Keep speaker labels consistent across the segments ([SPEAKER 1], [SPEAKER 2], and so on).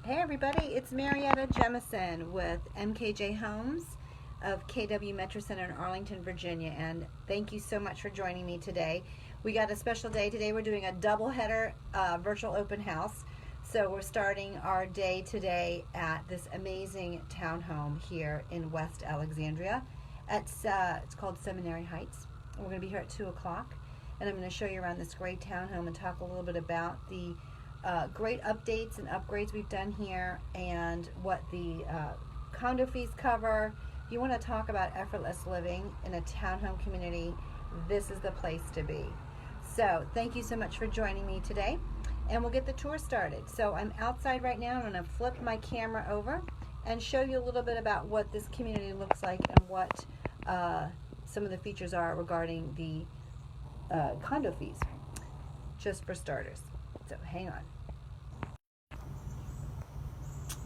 [SPEAKER 1] Hey everybody, it's Marietta Jemison with MKJ Homes of KW Metro Center in Arlington, Virginia, and thank you so much for joining me today. We got a special day today. We're doing a double header virtual open house. So we're starting our day today at this amazing townhome here in West Alexandria. It's called Seminary Heights. We're going to be here at 2 o'clock, and I'm going to show you around this great townhome and talk a little bit about the great updates and upgrades we've done here and what the condo fees cover. If you want to talk about effortless living in a townhome community, this is the place to be. So thank you so much for joining me today, and we'll get the tour started. So I'm outside right now. I'm going to flip my camera over and show you a little bit about what this community looks like and what some of the features are regarding the condo fees, just for starters. So hang on.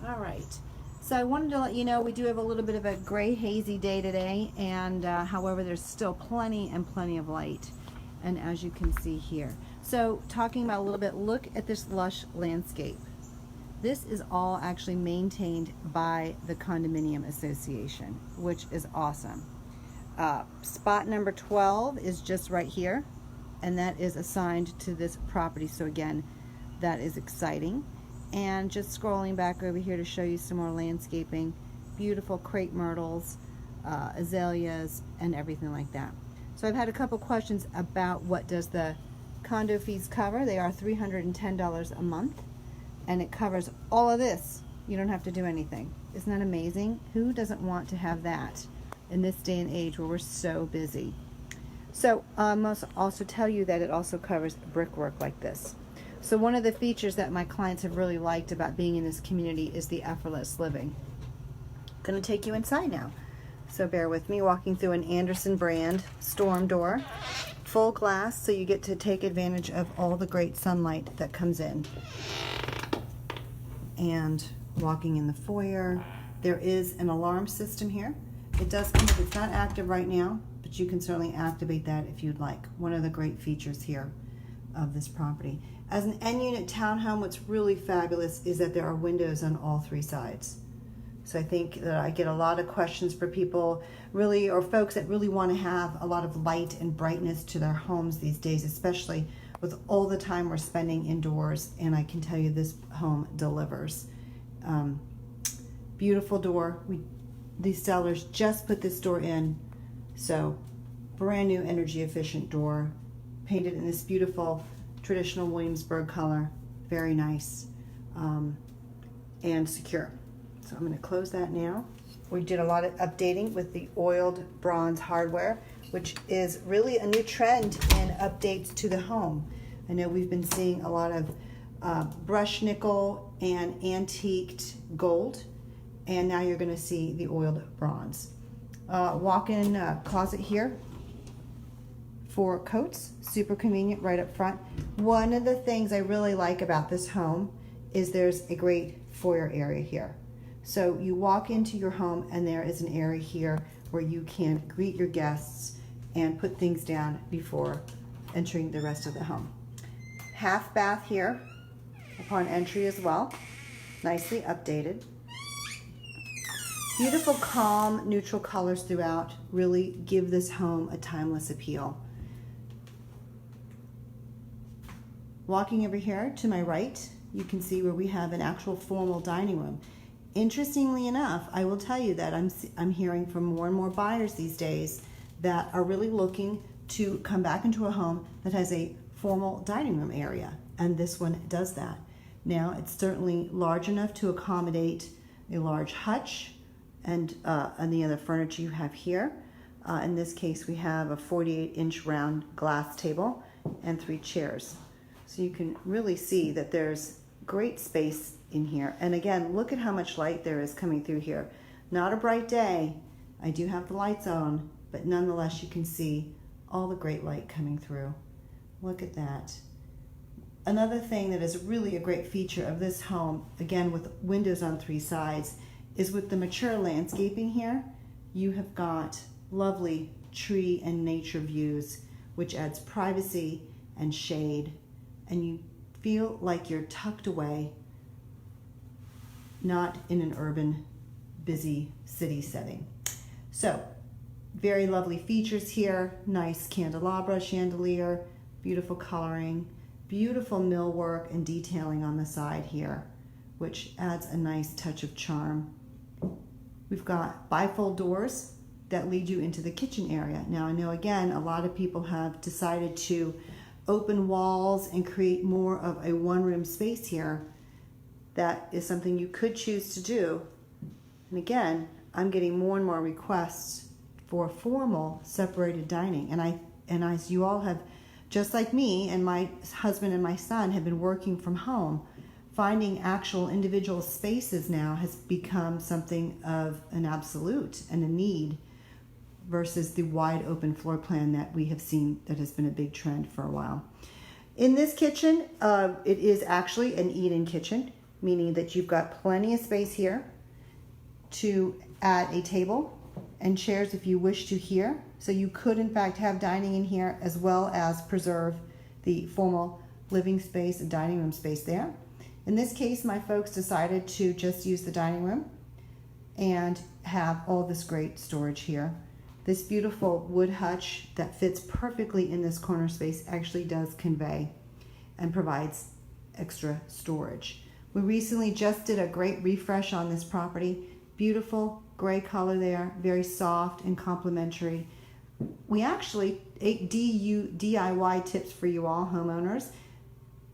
[SPEAKER 1] All right. So I wanted to let you know we do have a little bit of a gray hazy day today, and however there's still plenty of light, and as you can see here. So talking about a little bit, look at this lush landscape. This is all actually maintained by the condominium association, which is awesome. Spot number 12 is just right here, and that is assigned to this property. So again, that is exciting. And just scrolling back over here to show you some more landscaping, beautiful crepe myrtles, azaleas, and everything like that. So I've had a couple questions about what does the condo fees cover. They are $310 a month, and it covers all of this. You don't have to do anything. Isn't that amazing? Who doesn't want to have that in this day and age where we're so busy? So I must also tell you that it also covers brickwork like this. So one of the features that my clients have really liked about being in this community is the effortless living. I'm going to take you inside now. So bear with me, walking through an Anderson brand storm door, full glass, so you get to take advantage of all the great sunlight that comes in. And walking in the foyer, there is an alarm system here. It does come with, it's not active right now, but you can certainly activate that if you'd like. One of the great features here of this property. As an N-unit townhome, what's really fabulous is that there are windows on all three sides. So I think that I get a lot of questions for people really, or folks that really want to have a lot of light and brightness to their homes these days, especially with all the time we're spending indoors, and I can tell you this home delivers. Beautiful door. These sellers just put this door in, so brand new energy efficient door, painted in this beautiful traditional Williamsburg color, very nice, and secure. So I'm going to close that now. We did a lot of updating with the oiled bronze hardware, which is really a new trend in updates to the home. I know we've been seeing a lot of brushed nickel and antiqued gold, and now you're going to see the oiled bronze. Walk-in closet here for coats, super convenient right up front. One of the things I really like about this home is there's a great foyer area here. So you walk into your home and there is an area here where you can greet your guests and put things down before entering the rest of the home. Half bath here upon entry as well, nicely updated. Beautiful, calm, neutral colors throughout really give this home a timeless appeal. Walking over here to my right, you can see where we have an actual formal dining room. Interestingly enough, I will tell you that I'm hearing from more and more buyers these days that are really looking to come back into a home that has a formal dining room area, and this one does that. Now, it's certainly large enough to accommodate a large hutch and the other furniture you have here. In this case, we have a 48-inch round glass table and 3 chairs. So you can really see that there's great space in here. And again, look at how much light there is coming through here. Not a bright day. I do have the lights on, but nonetheless, you can see all the great light coming through. Look at that. Another thing that is really a great feature of this home, again with windows on 3 sides, is with the mature landscaping here, you have got lovely tree and nature views, which adds privacy and shade, and you feel like you're tucked away not in an urban, busy city setting. So, very lovely features here. Nice candelabra chandelier, beautiful coloring, beautiful millwork and detailing on the side here, which adds a nice touch of charm. We've got bifold doors that lead you into the kitchen area. Now I know again, a lot of people have decided to open walls and create more of a one-room space here. That is something you could choose to do. And again, I'm getting more and more requests for formal separated dining. And as you all have, just like me and my husband and my son have been working from home, finding actual individual spaces now has become something of an absolute and a need versus the wide open floor plan that we have seen that has been a big trend for a while. In this kitchen, it is actually an eat-in kitchen, meaning that you've got plenty of space here to add a table and chairs if you wish to here. So you could in fact have dining in here as well as preserve the formal living space and dining room space there. In this case, my folks decided to just use the dining room and have all this great storage here. This beautiful wood hutch that fits perfectly in this corner space actually does convey and provides extra storage. We recently just did a great refresh on this property. Beautiful gray color there, very soft and complimentary. We actually, 8 DIY tips for you all homeowners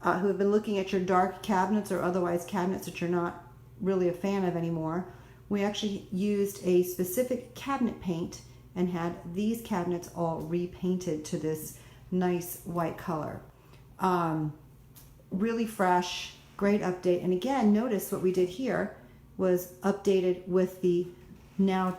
[SPEAKER 1] who have been looking at your dark cabinets or otherwise cabinets that you're not really a fan of anymore. We actually used a specific cabinet paint and had these cabinets all repainted to this nice white color. Really fresh, great update. And again, notice what we did here was updated with the now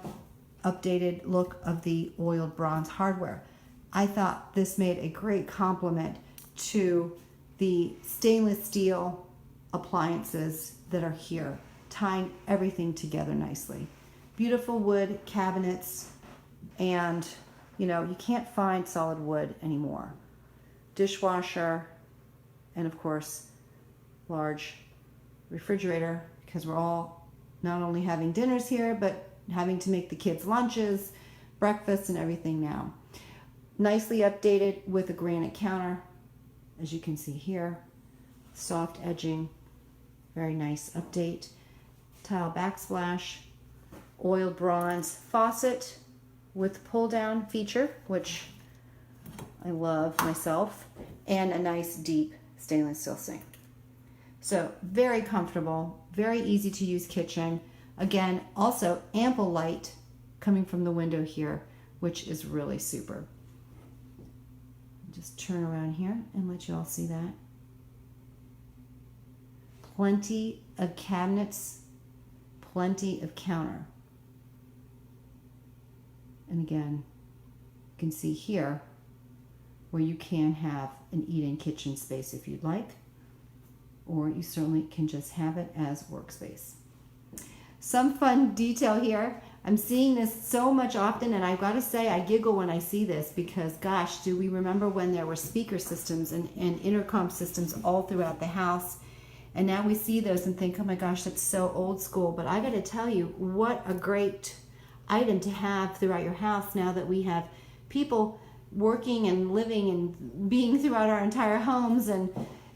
[SPEAKER 1] updated look of the oiled bronze hardware. I thought this made a great complement to the stainless steel appliances that are here, tying everything together nicely. Beautiful wood cabinets, and you know, you can't find solid wood anymore. Dishwasher, and of course, large refrigerator, because we're all not only having dinners here, but having to make the kids lunches, breakfast, and everything now. Nicely updated with a granite counter, as you can see here. Soft edging, very nice update. Tile backsplash, oiled bronze faucet with pull down feature, which I love myself, and a nice deep stainless steel sink. So very comfortable, very easy to use kitchen. Again, also ample light coming from the window here, which is really super. Just turn around here and let you all see that. Plenty of cabinets, plenty of counter. And again, you can see here where you can have an eat-in kitchen space if you'd like, or you certainly can just have it as workspace. Some fun detail here. I'm seeing this so much often, and I've got to say I giggle when I see this because gosh, do we remember when there were speaker systems and intercom systems all throughout the house, and now we see those and think, oh my gosh, that's so old school. But I got to tell you, what a great item to have throughout your house now that we have people working and living and being throughout our entire homes, and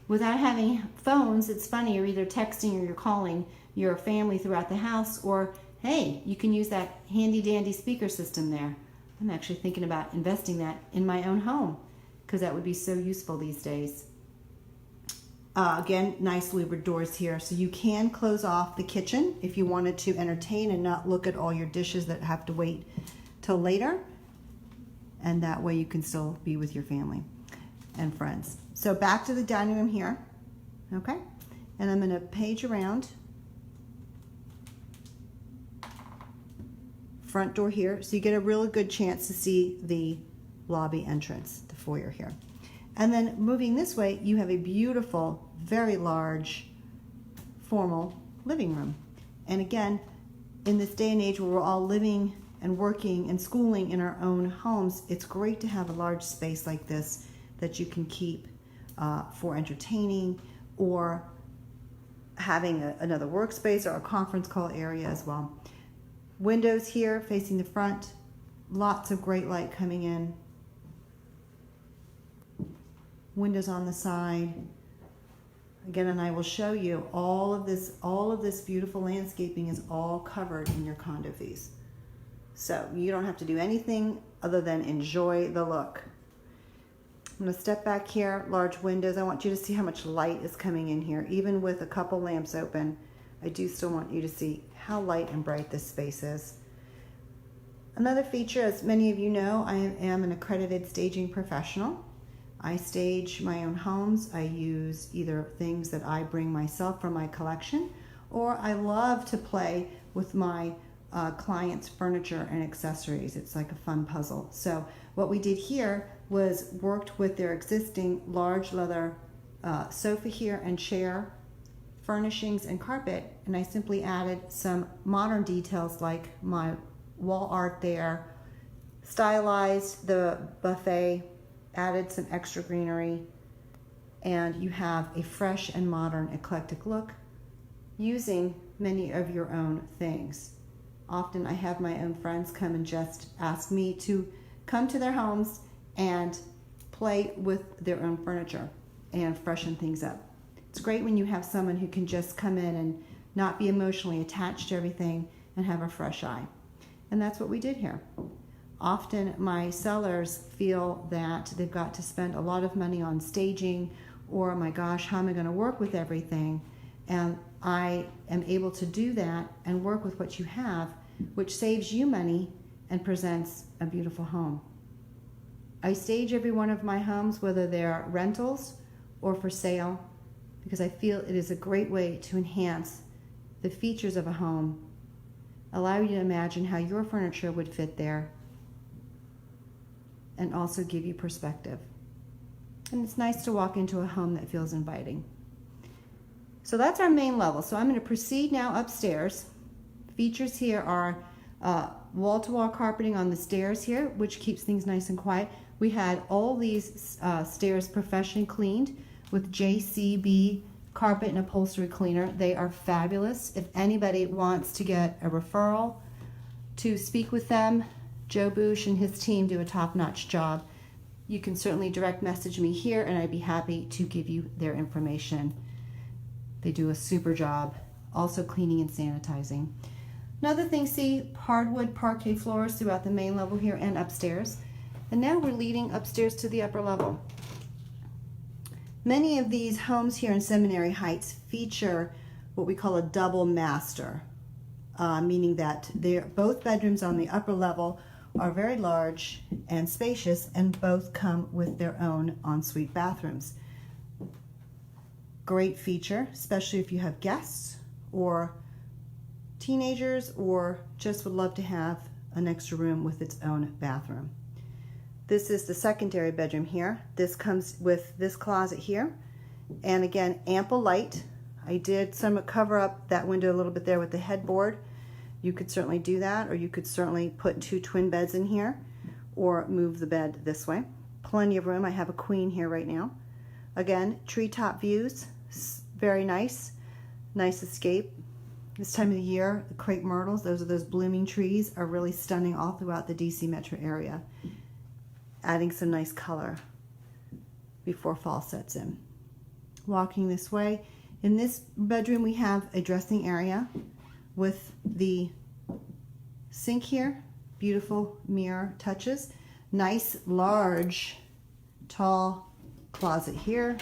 [SPEAKER 1] without having phones. It's funny, you're either texting or you're calling your family throughout the house, or hey, you can use that handy dandy speaker system there. I'm actually thinking about investing that in my own home because that would be so useful these days. Again, nice louvered doors here, so you can close off the kitchen if you wanted to entertain and not look at all your dishes that have to wait till later, and that way you can still be with your family and friends. So back to the dining room here, okay? And I'm gonna page around. Front door here, so you get a really good chance to see the lobby entrance, the foyer here. And then moving this way, you have a beautiful, very large, formal living room. And again, in this day and age where we're all living and working and schooling in our own homes, it's great to have a large space like this that you can keep for entertaining or having another workspace or a conference call area as well. Windows here facing the front, lots of great light coming in. Windows on the side. Again, and I will show you all of this beautiful landscaping is all covered in your condo fees. So you don't have to do anything other than enjoy the look. I'm going to step back here, large windows. I want you to see how much light is coming in here. Even with a couple lamps open, I do still want you to see how light and bright this space is. Another feature, as many of you know, I am an accredited staging professional. I stage my own homes. I use either things that I bring myself from my collection, or I love to play with my clients' furniture and accessories. It's like a fun puzzle. So what we did here was worked with their existing large leather sofa here and chair, furnishings and carpet, and I simply added some modern details like my wall art there, stylized the buffet, added some extra greenery, and you have a fresh and modern eclectic look using many of your own things. Often I have my own friends come and just ask me to come to their homes and play with their own furniture and freshen things up. It's great when you have someone who can just come in and not be emotionally attached to everything and have a fresh eye. And that's what we did here. Often my sellers feel that they've got to spend a lot of money on staging, or oh my gosh, how am I going to work with everything? And I am able to do that and work with what you have, which saves you money and presents a beautiful home. I stage every one of my homes, whether they're rentals or for sale, because I feel it is a great way to enhance the features of a home, allow you to imagine how your furniture would fit there, and also give you perspective. And it's nice to walk into a home that feels inviting. So that's our main level. So I'm going to proceed now upstairs. Features here are wall-to-wall carpeting on the stairs here, which keeps things nice and quiet. We had all these stairs professionally cleaned with JCB carpet and upholstery cleaner. They are fabulous. If anybody wants to get a referral to speak with them, Joe Bush and his team do a top-notch job. You can certainly direct message me here and I'd be happy to give you their information. They do a super job, also cleaning and sanitizing. Another thing, see hardwood parquet floors throughout the main level here and upstairs. And now we're leading upstairs to the upper level. Many of these homes here in Seminary Heights feature what we call a double master, meaning that both bedrooms on the upper level are very large and spacious, and both come with their own ensuite bathrooms. Great feature, especially if you have guests or teenagers, or just would love to have an extra room with its own bathroom. This is the secondary bedroom here. This comes with this closet here, and again, ample light. I did cover up that window a little bit there with the headboard. You could certainly do that, or you could certainly put 2 twin beds in here or move the bed this way. Plenty of room. I have a queen here right now. Again, treetop views, very nice. Nice escape. This time of the year, the crepe myrtles, those blooming trees, are really stunning all throughout the DC metro area, adding some nice color before fall sets in. Walking this way, in this bedroom we have a dressing area with the sink here, beautiful mirror touches, nice large tall closet here,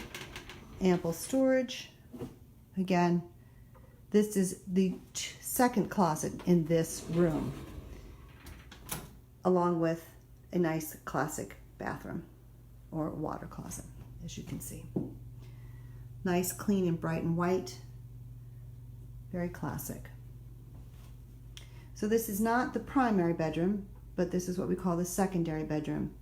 [SPEAKER 1] ample storage. Again, this is the second closet in this room, along with a nice classic bathroom or water closet, as you can see. Nice, clean, and bright and white. Very classic. So this is not the primary bedroom, but this is what we call the secondary bedroom.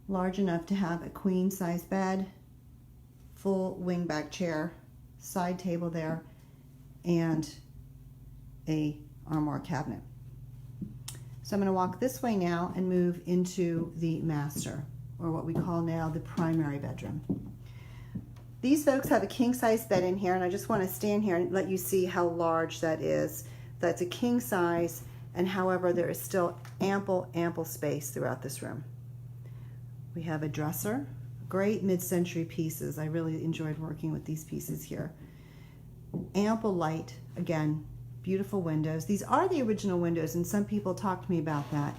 [SPEAKER 1] Large enough to have a queen size bed, full wingback chair, side table there, and a armoire cabinet. So I'm going to walk this way now and move into the master, or what we call now the primary bedroom. These folks have a king size bed in here, and I just want to stand here and let you see how large that is. That's a king size, and however, there is still ample space throughout this room. We have a dresser, great mid-century pieces. I really enjoyed working with these pieces here. Ample light, again, beautiful windows. These are the original windows, and some people talk to me about that.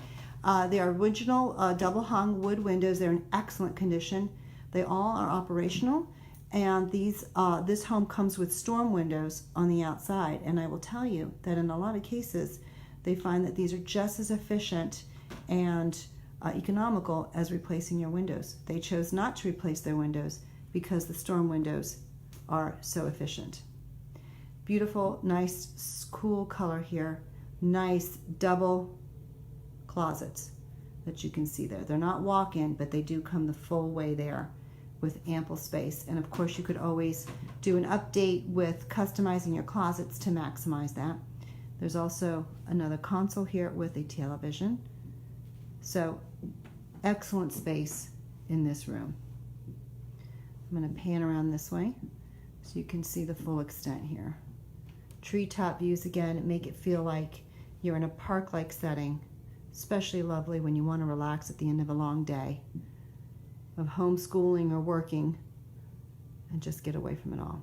[SPEAKER 1] They are original double hung wood windows. They're in excellent condition. They all are operational, and this home comes with storm windows on the outside. And I will tell you that in a lot of cases, they find that these are just as efficient and economical as replacing your windows. They chose not to replace their windows because the storm windows are so efficient. Beautiful, nice, cool color here. Nice double closets that you can see there. They're not walk-in, but they do come the full way there with ample space. And of course, you could always do an update with customizing your closets to maximize that. There's also another console here with a television. So excellent space in this room. I'm going to pan around this way so you can see the full extent here. Treetop views again make it feel like you're in a park-like setting. Especially lovely when you want to relax at the end of a long day of homeschooling or working and just get away from it all.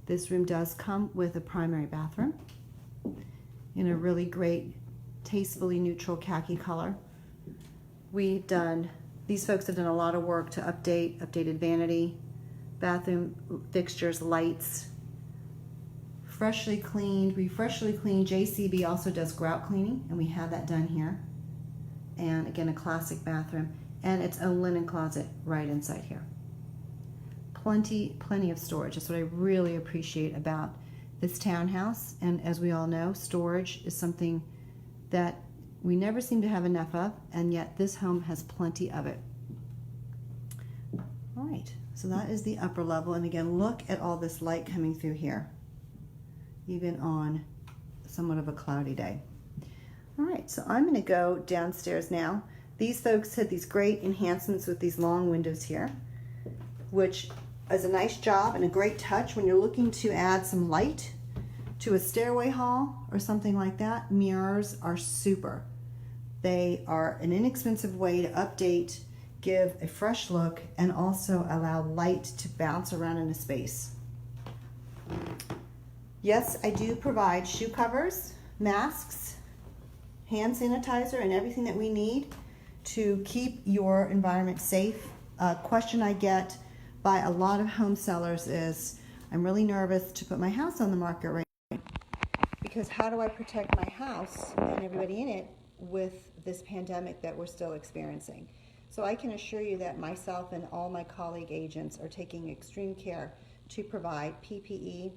[SPEAKER 1] This room does come with a primary bathroom in a really great, tastefully neutral khaki color. These folks have done a lot of work to updated vanity, bathroom fixtures, lights, freshly cleaned, JCB also does grout cleaning, and we have that done here. And again, a classic bathroom and its own linen closet right inside here. Plenty of storage. That's what I really appreciate about this townhouse. And as we all know, storage is something that we never seem to have enough of, and yet this home has plenty of it. All right, so that is the upper level. And again, look at all this light coming through here, even on somewhat of a cloudy day. All right, so I'm gonna go downstairs now. These folks had these great enhancements with these long windows here, which is a nice job and a great touch when you're looking to add some light to a stairway hall or something like that. Mirrors are super. They are an inexpensive way to update, give a fresh look, and also allow light to bounce around in a space. Yes, I do provide shoe covers, masks, hand sanitizer, and everything that we need to keep your environment safe. A question I get by a lot of home sellers is, I'm really nervous to put my house on the market right now because how do I protect my house and everybody in it with this pandemic that we're still experiencing? So I can assure you that myself and all my colleague agents are taking extreme care to provide PPE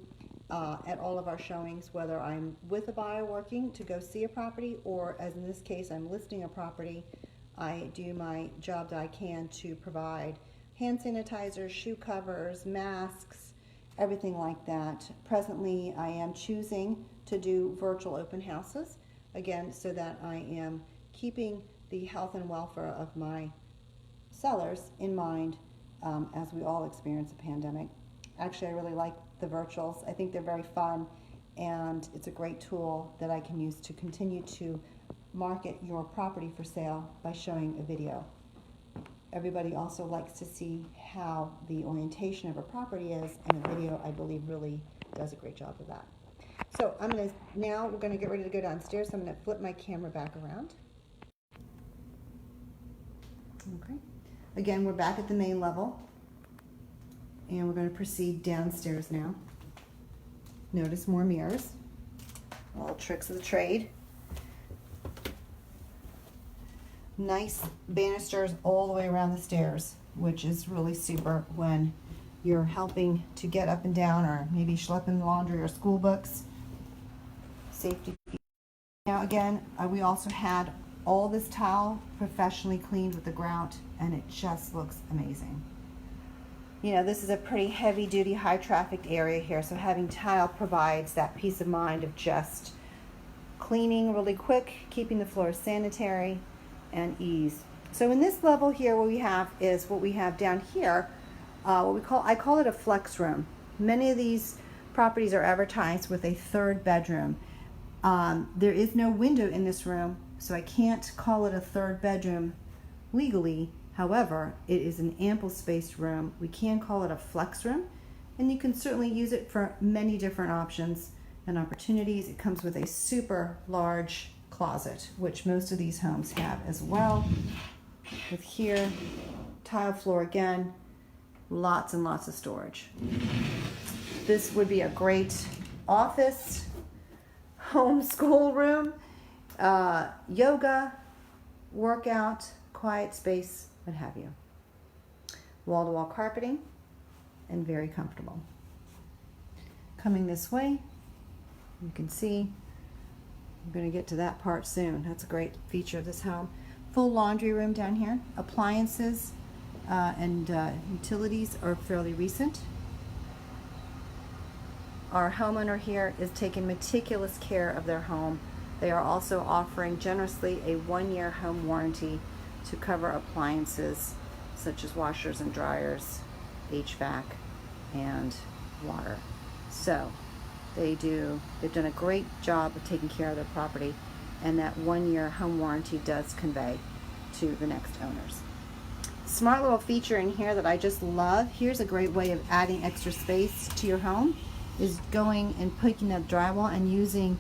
[SPEAKER 1] at all of our showings, whether I'm with a buyer working to go see a property, or as in this case, I'm listing a property. I do my job that I can to provide hand sanitizer, shoe covers, masks, everything like that. Presently, I am choosing to do virtual open houses, again, so that I am keeping the health and welfare of my sellers in mind as we all experience a pandemic. Actually, I really like the virtuals. I think they're very fun, and it's a great tool that I can use to continue to market your property for sale by showing a video. Everybody also likes to see how the orientation of a property is, and a video, I believe, really does a great job of that. So now we're going to get ready to go downstairs. So I'm going to flip my camera back around. Okay. Again, we're back at the main level, and we're going to proceed downstairs now. Notice more mirrors, all tricks of the trade. Nice banisters all the way around the stairs, which is really super when you're helping to get up and down, or maybe schlepping laundry or school books. Safety. Now again, we also had all this tile professionally cleaned with the grout, and it just looks amazing. You know, this is a pretty heavy duty, high trafficked area here, so having tile provides that peace of mind of just cleaning really quick, keeping the floor sanitary, and ease. So in this level here, what we have is what we have down here I call it a flex room. Many of these properties are advertised with a third bedroom. There is no window in this room, so I can't call it a third bedroom legally. However, it is an ample spaced room. We can call it a flex room, and you can certainly use it for many different options and opportunities. It comes with a super large closet, which most of these homes have as well. With here, tile floor again, lots and lots of storage. This would be a great office, homeschool room, yoga, workout, quiet space, what have you. Wall-to-wall carpeting and very comfortable. Coming this way, you can see, I'm going to get to that part soon. That's a great feature of this home. Full laundry room down here. Appliances and utilities are fairly recent. Our homeowner here is taking meticulous care of their home. They are also offering generously a 1-year home warranty to cover appliances such as washers and dryers, HVAC, and water. So they've done a great job of taking care of their property, and that 1-year home warranty does convey to the next owners. Smart little feature in here that I just love. Here's a great way of adding extra space to your home, is going and picking up drywall and using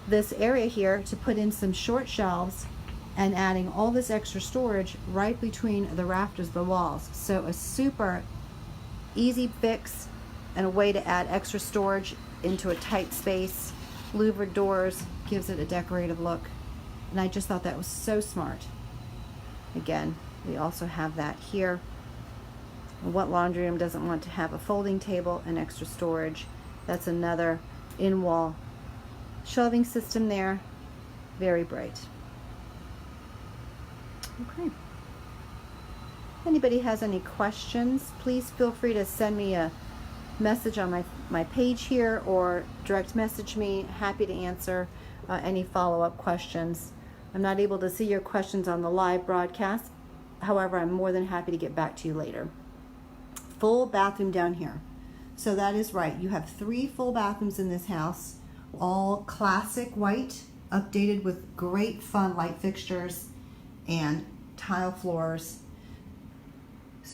[SPEAKER 1] this area here to put in some short shelves and adding all this extra storage right between the rafters of the walls. So a super easy fix and a way to add extra storage into a tight space. Louvered doors gives it a decorative look, and I just thought that was so smart. Again, we also have that here. And what laundry room doesn't want to have a folding table and extra storage? That's another in-wall shelving system there. Very bright. Okay. Anybody has any questions, please feel free to send me a message on my page here or direct message me. Happy to answer any follow-up questions. I'm not able to see your questions on the live broadcast. However, I'm more than happy to get back to you later. Full bathroom down here. So that is right. You have 3 full bathrooms in this house, all classic white, updated with great fun light fixtures and tile floors.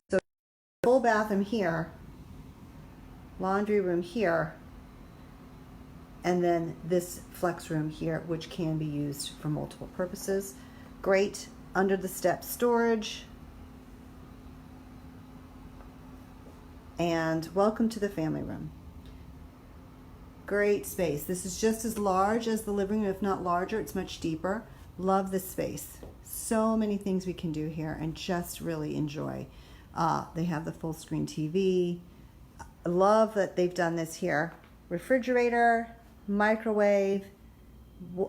[SPEAKER 1] So full bathroom here, laundry room here, and then this flex room here, which can be used for multiple purposes. Great under the step storage. And welcome to the family room. Great space. This is just as large as the living room, if not larger. It's much deeper. Love this space. So many things we can do here and just really enjoy. They have the full screen TV. I love that they've done this here. Refrigerator, microwave,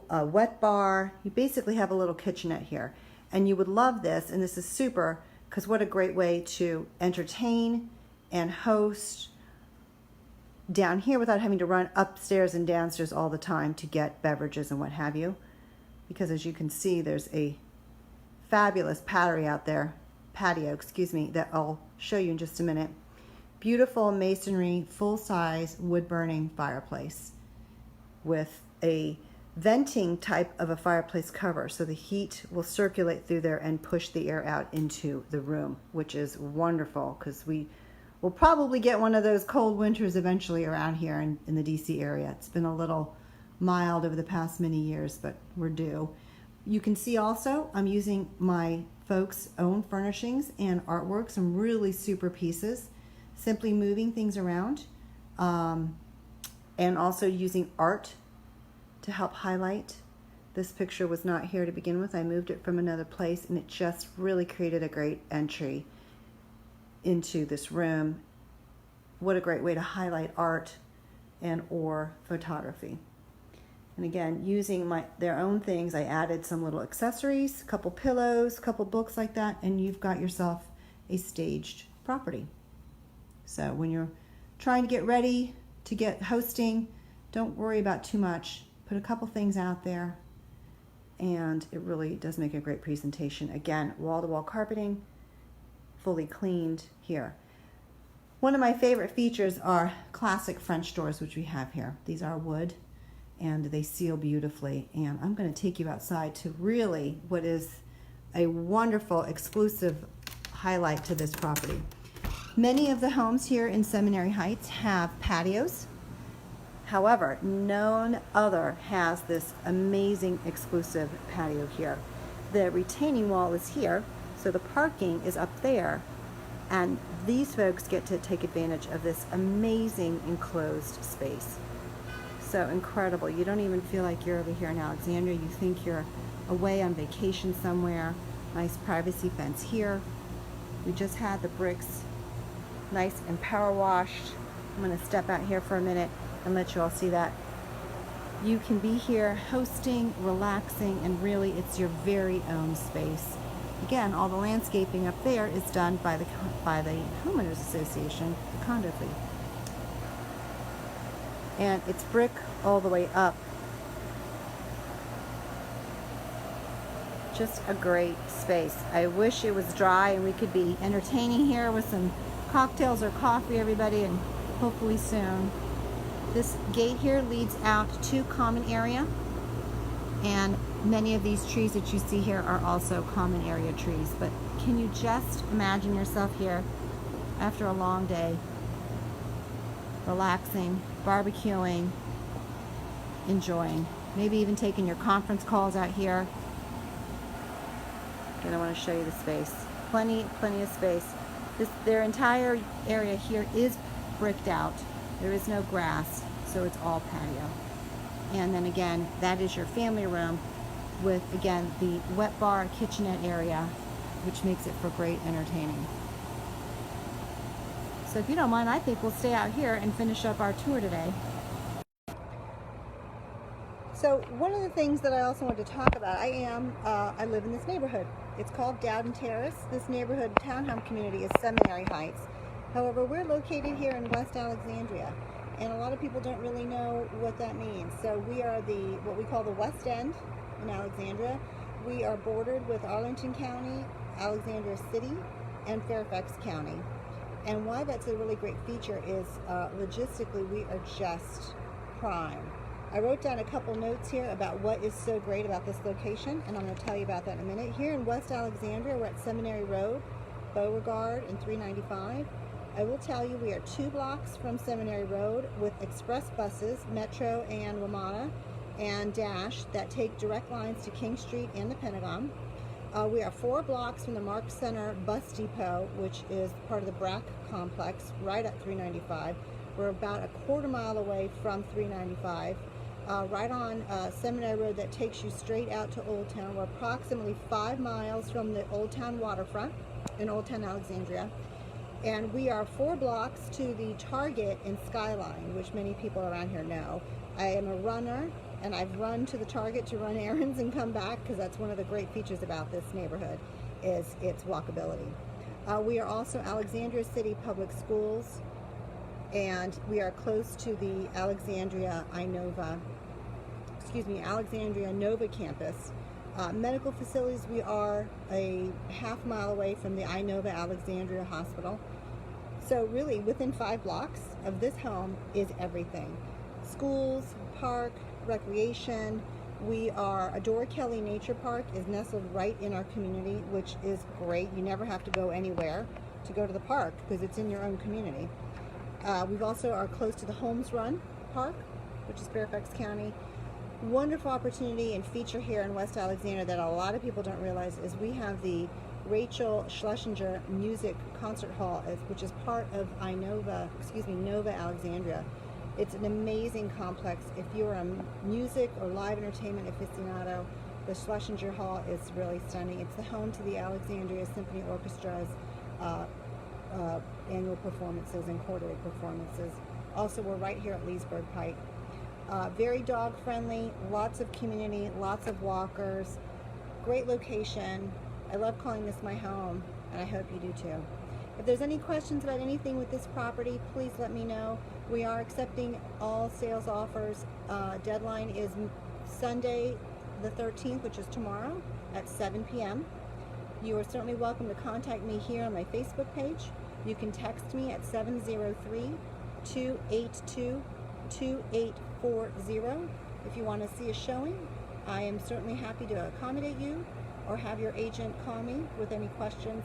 [SPEAKER 1] a wet bar. You basically have a little kitchenette here. And you would love this, and this is super, because what a great way to entertain and host down here without having to run upstairs and downstairs all the time to get beverages and what have you. Because as you can see, there's a fabulous patio out there, that I'll show you in just a minute. Beautiful masonry, full-size wood-burning fireplace with a venting type of a fireplace cover, so the heat will circulate through there and push the air out into the room, which is wonderful because we will probably get one of those cold winters eventually around here in the DC area. It's been a little mild over the past many years, but we're due. You can see also I'm using my folks' own furnishings and artwork, some really super pieces, simply moving things around, and also using art to help highlight. This picture was not here to begin with. I moved it from another place, and it just really created a great entry into this room. What a great way to highlight art and or photography. And again, using their own things, I added some little accessories, a couple pillows, a couple books like that, and you've got yourself a staged property. So when you're trying to get ready to get hosting, don't worry about too much. Put a couple things out there, and it really does make a great presentation. Again, wall-to-wall carpeting, fully cleaned here. One of my favorite features are classic French doors, which we have here. These are wood and they seal beautifully. And I'm going to take you outside to really what is a wonderful exclusive highlight to this property. Many of the homes here in Seminary Heights have patios. However, none other has this amazing exclusive patio here. The retaining wall is here, so the parking is up there, and these folks get to take advantage of this amazing enclosed space. So incredible. You don't even feel like you're over here in Alexandria. You think you're away on vacation somewhere. Nice privacy fence here. We just had the bricks nice and power washed. I'm going to step out here for a minute and let you all see that. You can be here hosting, relaxing, and really it's your very own space. Again, all the landscaping up there is done by the Homeowners Association, the condo fee. And it's brick all the way up. Just a great space. I wish it was dry and we could be entertaining here with some cocktails or coffee, everybody, and hopefully soon. This gate here leads out to common area, and many of these trees that you see here are also common area trees. But can you just imagine yourself here after a long day, relaxing, barbecuing, enjoying, maybe even taking your conference calls out here. And I want to show you the space. Plenty of space. Their entire area here is bricked out. There is no grass, so it's all patio. And then again, that is your family room with, again, the wet bar kitchenette area, which makes it for great entertaining. So if you don't mind, I think we'll stay out here and finish up our tour today. So one of the things that I also want to talk about, I live in this neighborhood. It's called Dowden Terrace. This neighborhood townhome community is Seminary Heights. However, we're located here in West Alexandria, and a lot of people don't really know what that means. So we are what we call the West End in Alexandria. We are bordered with Arlington County, Alexandria City, and Fairfax County. And why that's a really great feature is logistically we are just prime. I wrote down a couple notes here about what is so great about this location, and I'm going to tell you about that in a minute. Here in West Alexandria, we're at Seminary Road, Beauregard, and 395. I will tell you we are 2 blocks from Seminary Road with express buses, Metro and WMATA, and Dash that take direct lines to King Street and the Pentagon. We are 4 blocks from the Mark Center bus depot, which is part of the BRAC complex, right at 395. We're about a quarter mile away from 395. Right on Seminary Road that takes you straight out to Old Town. We're approximately 5 miles from the Old Town waterfront in Old Town Alexandria. And we are 4 blocks to the Target in Skyline, which many people around here know. I am a runner, and I've run to the Target to run errands and come back, because that's one of the great features about this neighborhood is its walkability. We are also Alexandria City Public Schools, and we are close to the Alexandria Nova campus. Medical facilities, we are a half mile away from the Inova Alexandria Hospital. So really within 5 blocks of this home is everything. Schools, park, recreation. We are Adora Kelly Nature Park is nestled right in our community, which is great. You never have to go anywhere to go to the park because it's in your own community. We've also are close to the Holmes Run Park, which is Fairfax County. Wonderful opportunity and feature here in West Alexandria that a lot of people don't realize is we have the Rachel Schlesinger Music Concert Hall, which is part of Nova Alexandria. It's an amazing complex. If you're a music or live entertainment aficionado, the Schlesinger Hall is really stunning. It's the home to the Alexandria Symphony Orchestra's annual performances and quarterly performances. Also, we're right here at Leesburg Pike. Very dog friendly, lots of community, lots of walkers, great location. I love calling this my home, and I hope you do too. If there's any questions about anything with this property, please let me know. We are accepting all sales offers. Deadline is Sunday the 13th, which is tomorrow at 7 p.m. You are certainly welcome to contact me here on my Facebook page, You can text me at 703-282-2840 if you want to see a showing. I am certainly happy to accommodate you, or have your agent call me with any questions.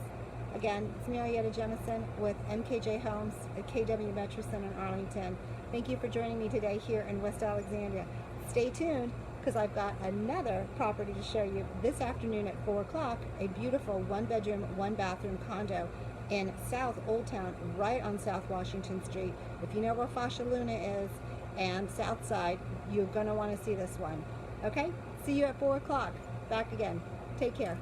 [SPEAKER 1] Again, it's Marietta Jemison with MKJ Homes at KW Metro Center in Arlington. Thank you for joining me today here in West Alexandria. Stay tuned, because I've got another property to show you this afternoon at 4 o'clock, a beautiful 1-bedroom, 1-bathroom condo in South Old Town, right on South Washington Street. If you know where Fascia Luna is and South Side, you're going to want to see this one. Okay? See you at 4 o'clock. Back again. Take care.